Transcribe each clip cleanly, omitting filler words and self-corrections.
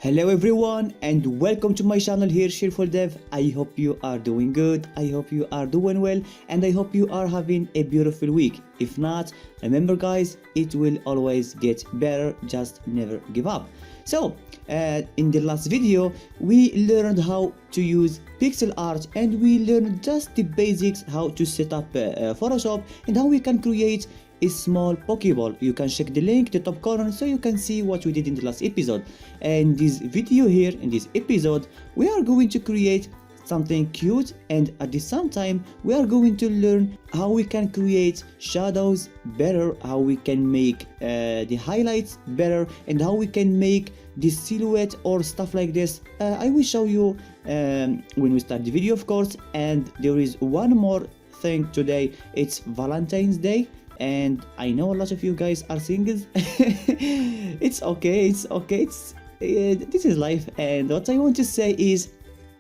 Hello everyone and welcome to my channel here, Cheerfuldev. I hope you are doing good, I hope you are doing well, and I hope you are having a beautiful week. If not, remember guys, it will always get better, just never give up. So, in the last video, we learned how to use pixel art and we learned just the basics, how to set up Photoshop and how we can create a small Pokeball. You can check the link in the top corner so you can see what we did in the last episode. And this video here, in this episode, we are going to create something cute, and at the same time we are going to learn how we can create shadows better, how we can make the highlights better, and how we can make the silhouette or stuff like this. I will show you when we start the video, of course. And there is one more thing today. It's Valentine's Day, and I know a lot of you guys are singles. It's okay, this is life. And what I want to say is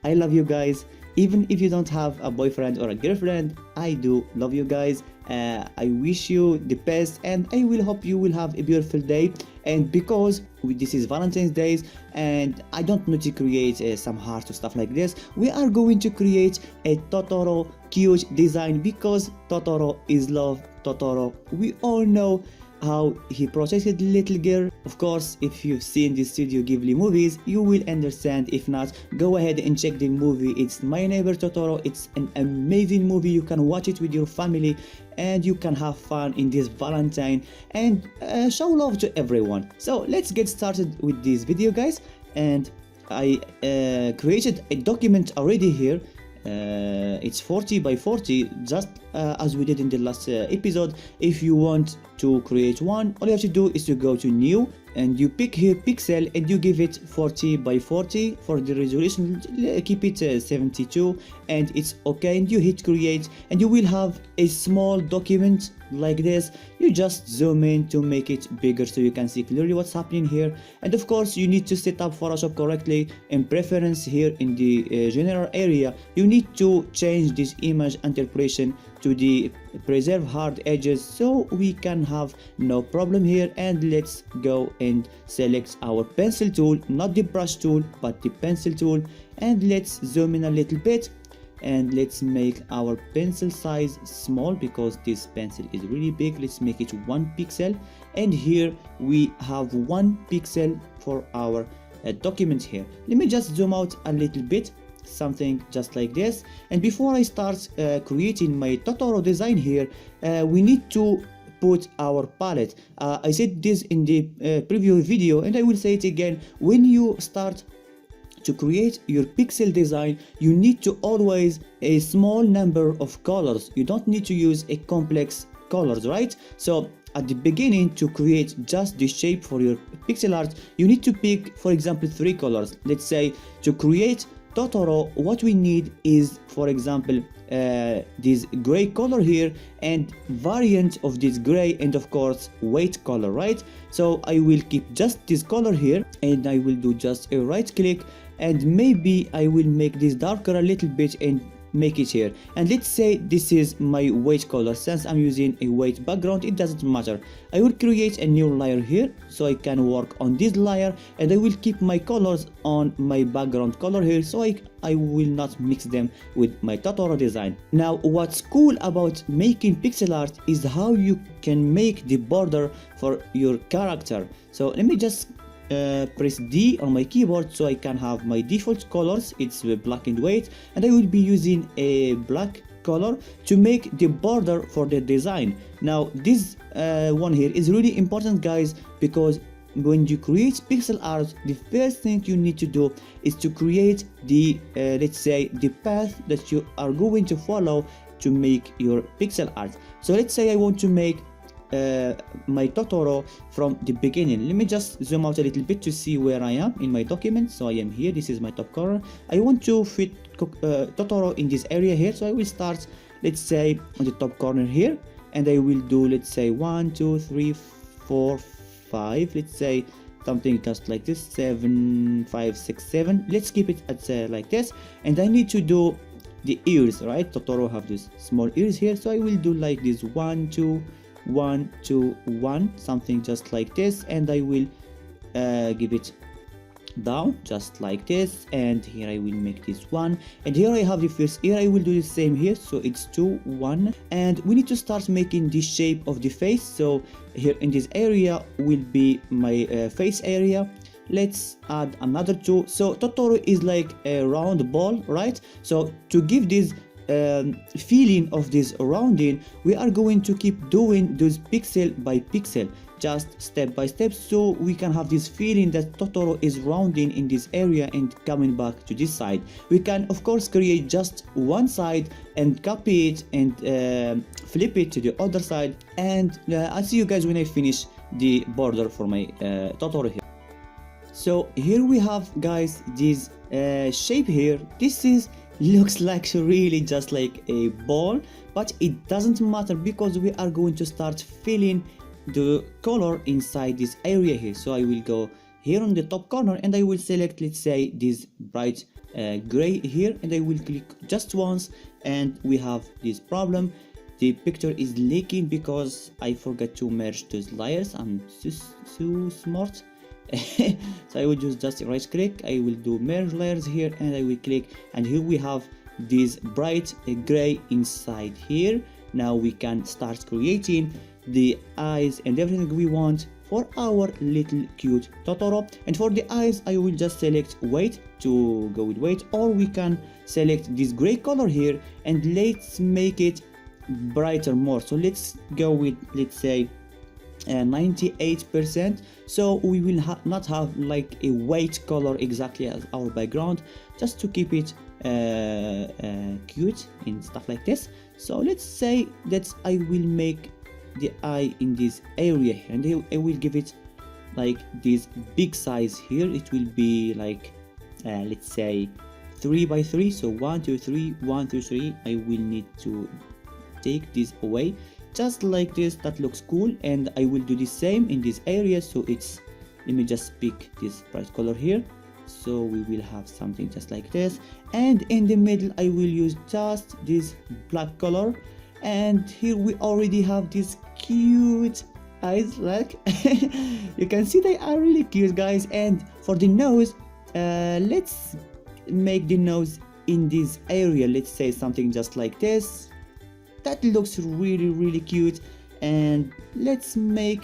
I love you guys. Even if you don't have a boyfriend or a girlfriend, I do love you guys. I wish you the best, and I will hope you will have a beautiful day. And because this is Valentine's Day and I don't need to create some hearts or stuff like this, we are going to create a Totoro cute design, because Totoro is love. Totoro, we all know how he protected little girl. Of course, if you've seen the Studio Ghibli movies, you will understand. If not, go ahead and check the movie. It's My Neighbor Totoro. It's an amazing movie. You can watch it with your family and you can have fun in this Valentine and show love to everyone. So let's get started with this video, guys. And I created a document already here. It's 40 by 40, just as we did in the last episode. If you want to create one, all you have to do is to go to new and you pick here pixel and you give it 40 by 40 for the resolution. Keep it 72 and it's okay, and you hit create and you will have a small document like this. You just zoom in to make it bigger so you can see clearly what's happening here. And of course, you need to set up Photoshop correctly. In preference here in the general area, you need to change this image interpolation to the preserve hard edges so we can have no problem here. And let's go and select our pencil tool, not the brush tool but the pencil tool, and let's zoom in a little bit. And let's make our pencil size small because this pencil is really big. Let's make it 1 pixel, and here we have 1 pixel for our document here. Let me just zoom out a little bit, something just like this. And before I start creating my Totoro design here, we need to put our palette. I said this in the previous video and I will say it again. When you start to create your pixel design, you need to always a small number of colors. You don't need to use a complex colors, right? So at the beginning, to create just the shape for your pixel art, you need to pick, for example, 3 colors. Let's say to create Totoro, what we need is, for example, this gray color here and variant of this gray, and of course white color, right? So I will keep just this color here and I will do just a right click, and maybe I will make this darker a little bit and make it here. And let's say this is my white color. Since I'm using a white background, it doesn't matter. I will create a new layer here so I can work on this layer, and I will keep my colors on my background color here so I will not mix them with my Totoro design. Now what's cool about making pixel art is how you can make the border for your character. So let me just press D on my keyboard so I can have my default colors. It's black and white, and I will be using a black color to make the border for the design. Now this one here is really important, guys, because when you create pixel art, the first thing you need to do is to create the let's say the path that you are going to follow to make your pixel art. So let's say I want to make my Totoro from the beginning. Let me just zoom out a little bit to see where I am in my document. So I am here, this is my top corner. I want to fit Totoro in this area here, so I will start, let's say, on the top corner here, and I will do, let's say, 1 2 3 4 5, let's say something just like this, 7 5 6 7. Let's keep it at like this. And I need to do the ears, right? Totoro have these small ears here, so I will do like this 1 2 1 2 1, something just like this, and I will give it down just like this, and here I will make this one, and here I have the first ear. I will do the same here, so it's 2 1, and we need to start making the shape of the face. So here in this area will be my face area. Let's add another 2. So Totoro is like a round ball, right? So to give this feeling of this rounding, we are going to keep doing those pixel by pixel, just step by step, so we can have this feeling that Totoro is rounding in this area and coming back to this side. We can of course create just one side and copy it and flip it to the other side, and I'll see you guys when I finish the border for my Totoro here. So here we have, guys, this shape here. This is looks like really just like a ball, but it doesn't matter because we are going to start filling the color inside this area here. So I will go here on the top corner and I will select, let's say, this bright gray here, and I will click just once, and we have this problem. The picture is leaking because I forgot to merge those layers. I'm so smart. So I will just right click, I will do merge layers here, and I will click, and here we have this bright gray inside here. Now we can start creating the eyes and everything we want for our little cute Totoro. And for the eyes I will just select white to go with white, or we can select this gray color here and let's make it brighter more. So let's go with, let's say, 98%, so we will not have like a white color exactly as our background, just to keep it cute and stuff like this. So let's say that I will make the eye in this area here, and I will give it like this big size here. It will be like let's say 3 by 3, so 1 2 3 1 2 3. I will need to take this away just like this. That looks cool, and I will do the same in this area. So it's, let me just pick this bright color here, so we will have something just like this, and in the middle I will use just this black color, and here we already have this cute eyes. Like you can see they are really cute, guys. And for the nose, let's make the nose in this area, let's say something just like this. That looks really cute, and let's make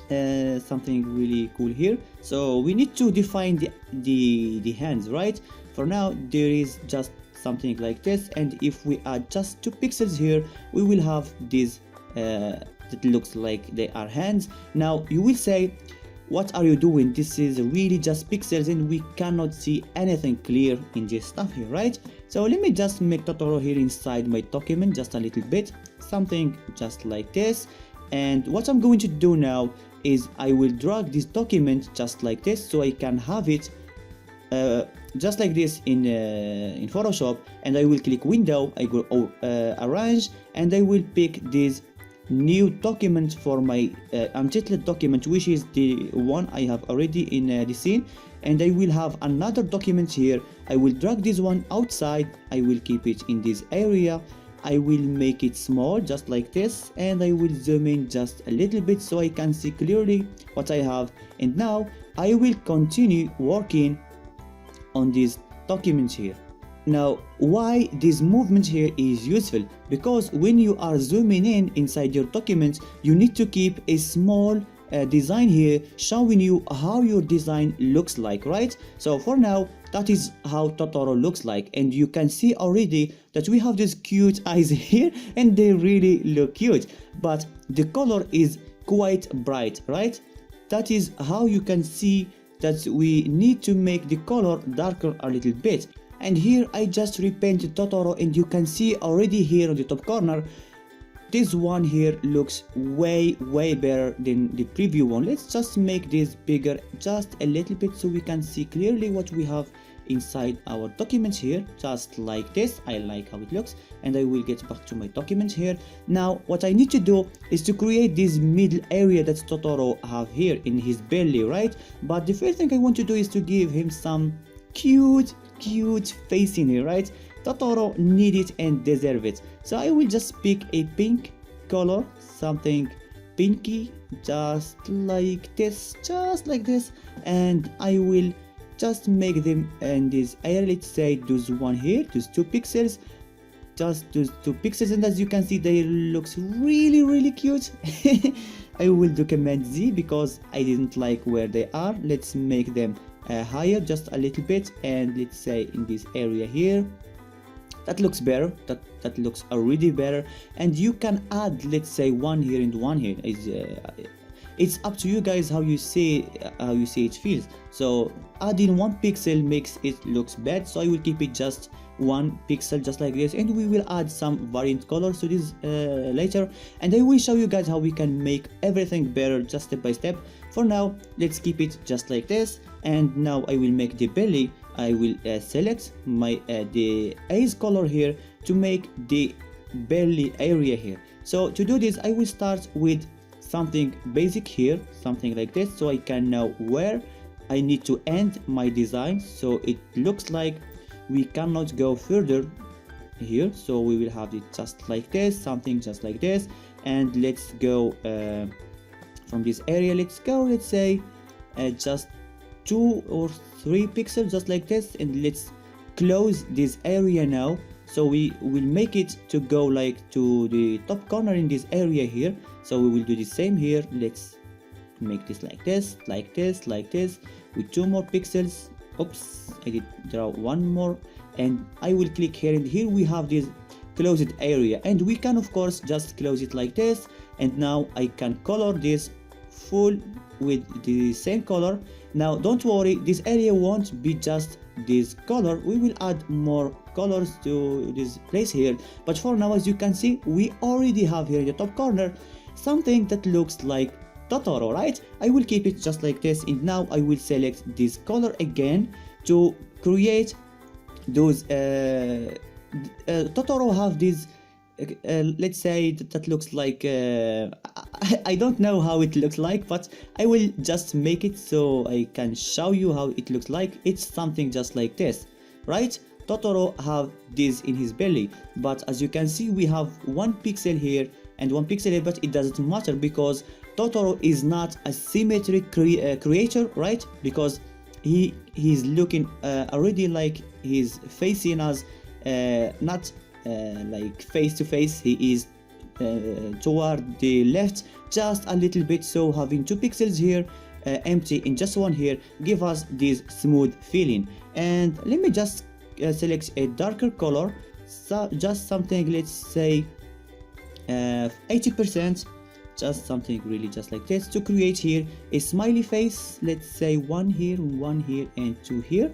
something really cool here. So we need to define the hands, right? For now there is just something like this, and if we add just 2 pixels here, we will have this that looks like they are hands. Now you will say, what are you doing? This is really just pixels and we cannot see anything clear in this stuff here, right? So let me just make Totoro here inside my document just a little bit, something just like this. And what I'm going to do now is I will drag this document just like this, so I can have it just like this in Photoshop, and I will click window, I go arrange, and I will pick this new document for my untitled document, which is the one I have already in the scene. And I will have another document here. I will drag this one outside, I will keep it in this area, I will make it small just like this, and I will zoom in just a little bit so I can see clearly what I have. And now I will continue working on this document here. Now, why this movement here is useful? Because when you are zooming in inside your document, you need to keep a small design here showing you how your design looks like, right? So for now, that is how Totoro looks like, and you can see already that we have these cute eyes here and they really look cute, but the color is quite bright, right? That is how you can see that we need to make the color darker a little bit. And here I just repainted Totoro, and you can see already here on the top corner, this one here looks way better than the preview one. Let's just make this bigger just a little bit so we can see clearly what we have inside our document here, just like this. I like how it looks, and I will get back to my document here. Now what I need to do is to create this middle area that Totoro have here in his belly, right? But the first thing I want to do is to give him some cute face in here, right? Totoro need it and deserve it. So I will just pick a pink color, something pinky, just like this, and I will just make them in this area. Let's say those one here, those 2 pixels, just those 2 pixels, and as you can see they looks really cute. I will do Command Z because I didn't like where they are. Let's make them higher just a little bit, and let's say in this area here. That looks better. That looks already better. And you can add, let's say, one here and one here. It's up to you guys how you see it feels. So adding 1 pixel makes it looks bad. So I will keep it just 1 pixel, just like this, and we will add some variant colors to this later. And I will show you guys how we can make everything better, just step by step. For now, let's keep it just like this. And now I will make the belly. I will select my the eyes color here to make the belly area here. So to do this, I will start with something basic here, something like this, so I can know where I need to end my design. So it looks like we cannot go further here, so we will have it just like this, something just like this. And let's go from this area, let's say just 2 or 3 pixels, just like this, and let's close this area now. So we will make it to go like to the top corner in this area here. So we will do the same here. Let's make this like this, like this, like this, with 2 more pixels. Oops, I did draw 1 more, and I will click here, and here we have this closed area, and we can of course just close it like this. And now I can color this full with the same color. Now don't worry, this area won't be just this color, we will add more colors to this place here. But for now, as you can see, we already have here in the top corner something that looks like Totoro, right? I will keep it just like this, and now I will select this color again to create those Totoro have this let's say that looks like I don't know how it looks like, but I will just make it so I can show you how it looks like. It's something just like this, right? Totoro have this in his belly, but as you can see we have 1 pixel here and 1 pixel here, but it doesn't matter because Totoro is not a symmetric creator, right? Because he's looking already like he's facing us, not like face to face. He is toward the left just a little bit, so having 2 pixels here empty and just 1 here give us this smooth feeling. And let me just select a darker color, so just something, let's say 80%, just something really just like this, to create here a smiley face. Let's say 1 here, 1 here, and 2 here.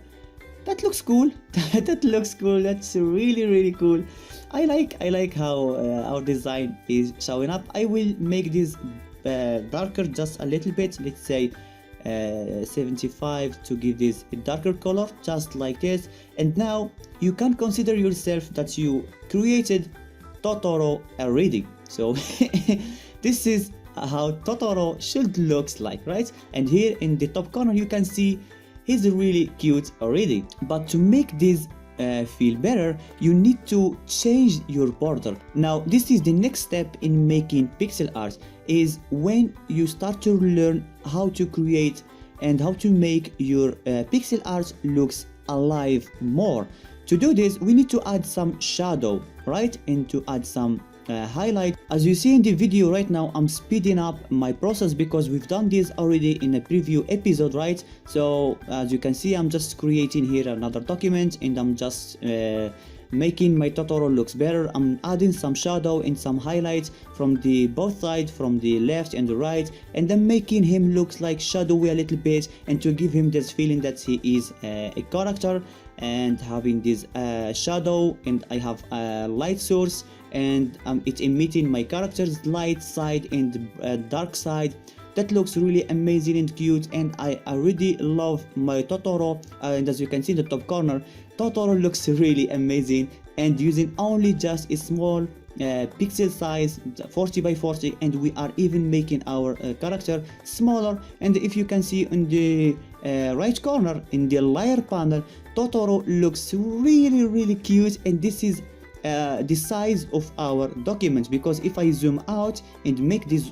That looks cool. That looks cool. That's really cool. I like how our design is showing up. I will make this darker just a little bit, let's say 75, to give this a darker color, just like this. And now you can consider yourself that you created Totoro already. So this is how Totoro should looks like, right? And here in the top corner you can see he's really cute already. But to make this feel better, you need to change your border. Now this is the next step in making pixel art, is when you start to learn how to create and how to make your pixel art looks alive more. To do this we need to add some shadow, right? And to add some highlight. As you see in the video right now, I'm speeding up my process because we've done this already in a preview episode, right? So as you can see, I'm just creating here another document and I'm just making my Totoro looks better. I'm adding some shadow and some highlights from the both sides, from the left and the right, and then making him looks like shadowy a little bit, and to give him this feeling that he is a character, and having this shadow, and I have a light source, and it's emitting my character's light side and dark side. That looks really amazing and cute, and I really love my Totoro. And as you can see in the top corner, Totoro looks really amazing, and using only just a small pixel size, 40 by 40, and we are even making our character smaller. And if you can see in the right corner in the layer panel, Totoro looks really cute, and this is the size of our document, because if I zoom out and make this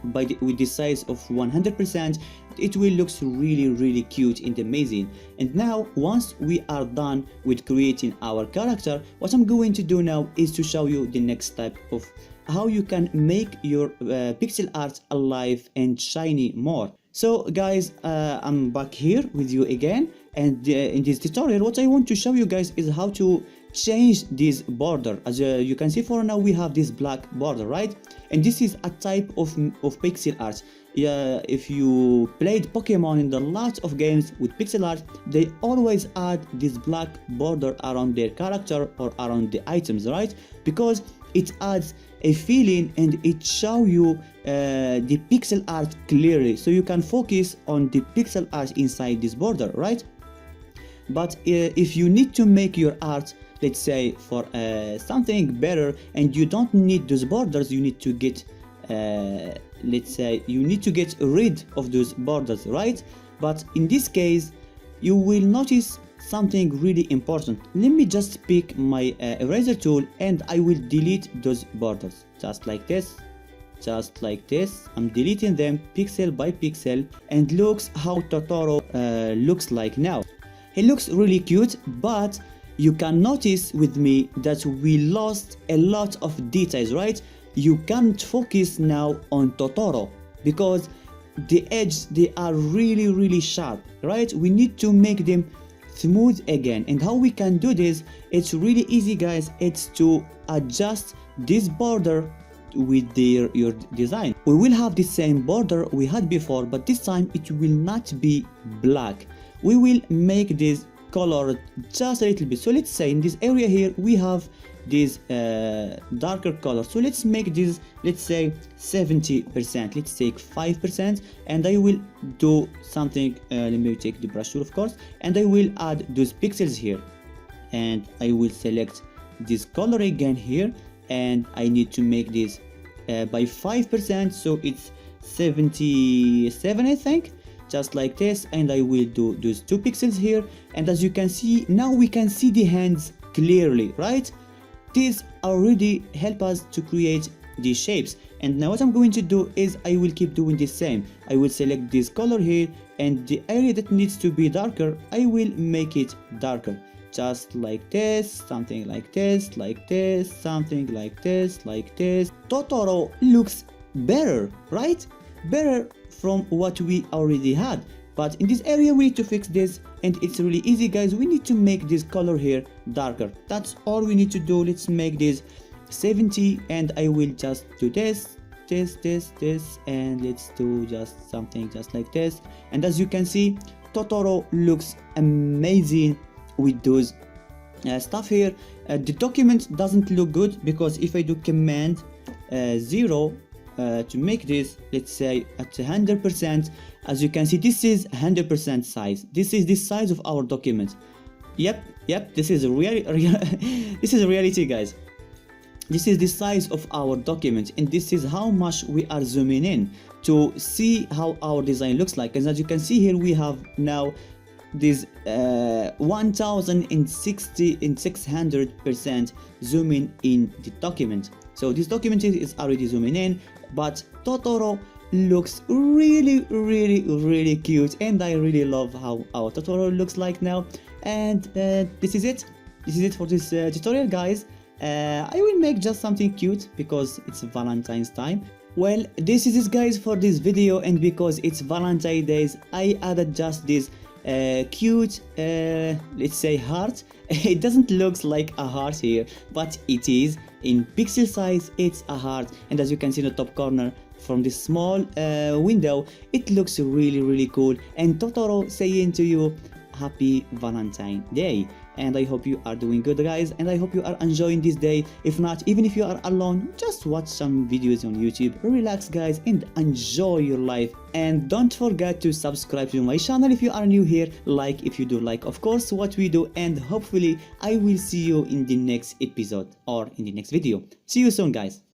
with the size of 100%, it will look really cute and amazing. And now once we are done with creating our character, what I'm going to do now is to show you the next step of how you can make your pixel art alive and shiny more. So guys, I'm back here with you again, and in this tutorial what I want to show you guys is how to change this border. As you can see, for now we have this black border, right? And this is a type of pixel art. If you played Pokemon in the lot of games with pixel art, they always add this black border around their character or around the items, right? Because it adds a feeling and it shows you the pixel art clearly, so you can focus on the pixel art inside this border, right? But if you need to make your art, let's say, for something better, and you don't need those borders, you need to get let's say you need to get rid of those borders, right? But in this case you will notice something really important. Let me just pick my eraser tool and I will delete those borders, just like this, just like this. I'm deleting them pixel by pixel, and looks how Totoro looks like now. He looks really cute, but you can notice with me that we lost a lot of details, right? You can't focus now on Totoro because the edges, they are really sharp, right? We need to make them smooth again. And how we can do this, it's really easy guys. It's to adjust this border with your design. We will have the same border we had before, but this time it will not be black. We will make this color just a little bit. So let's say in this area here we have this darker color, so let's make this, let's say 70%, let's take 5%, and I will do something, let me take the brush tool of course, and I will add those pixels here, and I will select this color again here, and I need to make this by 5%, so it's 77 I think, just like this, and I will do those 2 pixels here. And as you can see, now we can see the hands clearly, right? This already help us to create these shapes. And now what I'm going to do is I will keep doing the same. I will select this color here, and the area that needs to be darker, I will make it darker, just like this, something like this, like this, something like this, like this. Totoro looks better, right? Better from what we already had. But in this area we need to fix this, and it's really easy guys. We need to make this color here darker. That's all we need to do. Let's make this 70, and I will just do this, and let's do just something just like this. And as you can see, Totoro looks amazing with those stuff here. The document doesn't look good because if I do command 0 to make this, let's say at 100%, as you can see, this is 100% size. This is the size of our document. Yep, this is this is reality guys. This is the size of our document, and this is how much we are zooming in to see how our design looks like. And as you can see here, we have now this 1600% zooming in the document. So this document is already zooming in, but Totoro looks really cute, and I really love how our Totoro looks like now. And this is it for this tutorial guys. I will make just something cute because it's Valentine's time. Well, this is it guys for this video, and because it's Valentine's Days, I added just this cute let's say heart. It doesn't look like a heart here, but it is in pixel size. It's a heart, and as you can see in the top corner from this small window, it looks really cool. And Totoro saying to you happy Valentine Day. And I hope you are doing good guys, and I hope you are enjoying this day. If not, even if you are alone, just watch some videos on YouTube, relax guys, and enjoy your life. And don't forget to subscribe to my channel if you are new here, like if you do like of course what we do, and hopefully I will see you in the next episode or in the next video. See you soon guys.